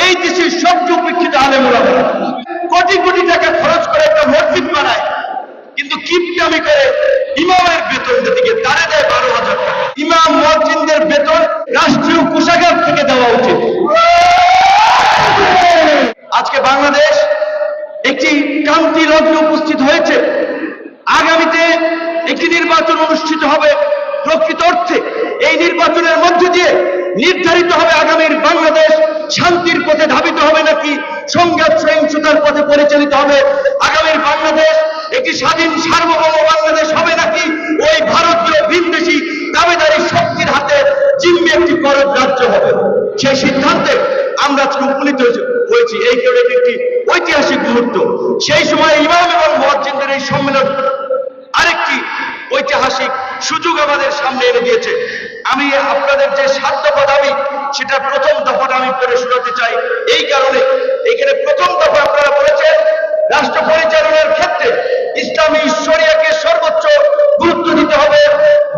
এই দেশের সবচেয়ে উপেক্ষিত আলেম ওলামা কোটি কোটি টাকা খরচ করে একটা মসজিদ বানায়, কিন্তু কিপটামি করে ইমামের বেতন দিকে তারে দেয় 12,000 টাকা। ইমাম মুয়াজ্জিনদের বেতন রাষ্ট্রীয় কোষাগার থেকে দেওয়া উচিত। আজকে বাংলাদেশ একটি ক্রান্তি লগ্নে উপস্থিত হয়েছে। আগামীতে একটি নির্বাচন অনুষ্ঠিত হবে। প্রকৃত অর্থে এই নির্বাচনের মধ্য দিয়ে নির্ধারিত হবে আগামীর বাংলাদেশ শান্তির পথে ধাবিত হবে নাকি সংঘাত সহিংসতার পথে পরিচালিত হবে। আগামীর বাংলাদেশ একটি স্বাধীন সার্বভৌম বাংলাদেশ হবে নাকি ওই ভারতীয় ভিনদেশী দাবিদারি শক্তির হাতে জিম্মি একটি করদ রাজ্য হবে। সেই সিদ্ধান্তে আমরা আজকে উপনীত হয়েছি। এই কারণে একটি ঐতিহাসিক মুহূর্ত। সেই সময় ইমাম এবং মুয়াজ্জিনদের এই সম্মেলন আরেকটি ঐতিহাসিক সুযোগ আমাদের সামনে এনে দিয়েছে। আমি আপনাদের যে 7 দফা দাবি, সেটা প্রথম দফাটা আমি পড়ে শোনাতে চাই। এই কারণে এখানে প্রথম দফা আপনারা বলেছেন রাষ্ট্র পরিচালনার ক্ষেত্রে ইসলামী শরিয়াকে সর্বোচ্চ গুরুত্ব দিতে হবে,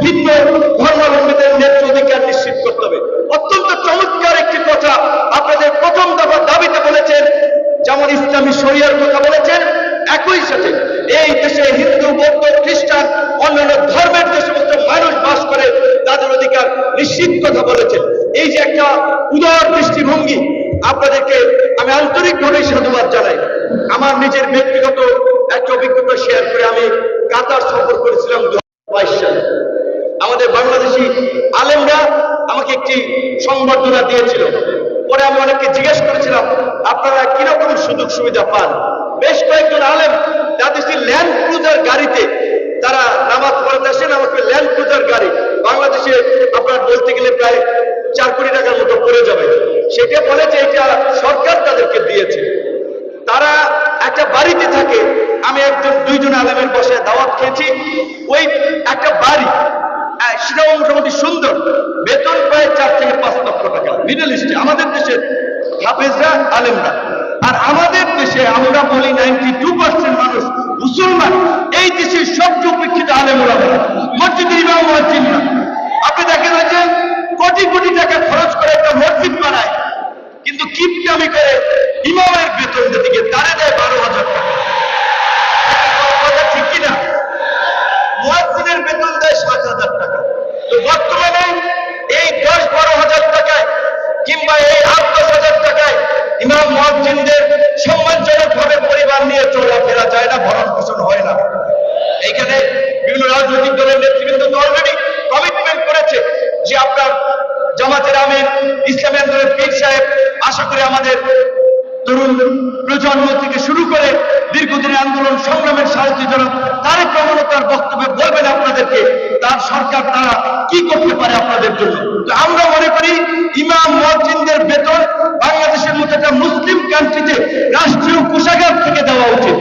ভিন্ন ধর্মাবলম্বীদের ন্যায্য অধিকার নিশ্চিত করতে হবে। অত্যন্ত চমৎকার একটি কথা আপনাদের প্রথম দফার দাবিতে বলেছেন। যেমন ইসলামী শরিয়ার কথা বলেছেন, একই সাথে এই দেশে হিন্দু, বৌদ্ধ, খ্রিস্টান, অন্যান্য ধর্মের যে সমস্ত মানুষ বাস করে তাদের অধিকার নিশ্চিত কথা বলেছেন। এই যে একটা উদার দৃষ্টিভঙ্গি, আপনাদেরকে আমি আন্তরিকভাবে সাধুবাদ জানাই। আমার নিজের ব্যক্তিগত একটা অভিজ্ঞতা শেয়ার করে, আমি কাতার সফর করেছিলাম 2022 সালে। আমাদের বাংলাদেশি আলেমরা আমাকে একটি সংবর্ধনা দিয়েছিল। পরে আমি অনেককে জিজ্ঞেস করেছিলাম আপনারা কিরকম সুযোগ সুবিধা পান। বেশ কয়েকজন আলেম তাদের ল্যান্ড ক্রুজার গাড়িতে তারা নামাজ পড়াতে আসেন। আমাকে ল্যান্ড ক্রুজার গাড়ি বাংলাদেশে আপনার বলতে গেলে প্রায় 4 কোটি টাকার মতো পড়ে যাবে। সেটা বলে যে এটা সরকার তাদেরকে দিয়েছে। তারা একটা বাড়িতে থাকে। আমি 1-2 আলেমের বসায় দাওয়াত খেয়েছি। ওই একটা বাড়ি, সেটাও মোটামুটি সুন্দর, বেতন প্রায় 4 থেকে 5 লক্ষ টাকা। মিডল ইস্টে আমাদের দেশের হাফেজরা, আলেমরা। আর আমাদের দেশে আমরা বলি 92% মানুষ মুসলমান। এই দেশের সবচেয়ে উপেক্ষিত আলেম ওলামা মসজিদের ইমাম মুয়াজ্জিনরা। আপনি দেখেন যে কোটি কোটি টাকা খরচ করে একটা মসজিদ বানায়, কিন্তু কিপটামি করে ইমামের বেতন দিকে তারে দেয় 12,000 টাকা। কথা ঠিক কিনা? মুয়াজ্জিনের বেতন দেয় 7,000 টাকা। তো বর্তমানে এই 10-12,000 টাকায় কিংবা এই 8-10,000 টাকায় ইমাম মুয়াজ্জিনদের সম্মানজনক ভাবে পরিবার নিয়ে চলাফেরা যায় না, ভরণ পোষণ হয় না। এইখানে বিভিন্ন রাজনৈতিক দলের নেতৃবৃন্দ তো অলরেডি কমিটমেন্ট করেছে যে আপনার জামাতের আমির, ইসলামী আন্দোলনের পীর সাহেব, আশা করি আমাদের তরুণ প্রজন্ম থেকে শুরু করে দীর্ঘদিনের আন্দোলন সংগ্রামের সারথী জনক তারেক রহমান তার বক্তব্যে বলবেন আপনাদেরকে তার সরকার তারা কি করতে পারে আপনাদের জন্য। তো আমরা মনে করি ইমাম মুয়াজ্জিনদের বেতন বাংলাদেশের মতো একটা মুসলিম কান্ট্রিতে রাষ্ট্রীয় কোষাগার থেকে দেওয়া উচিত।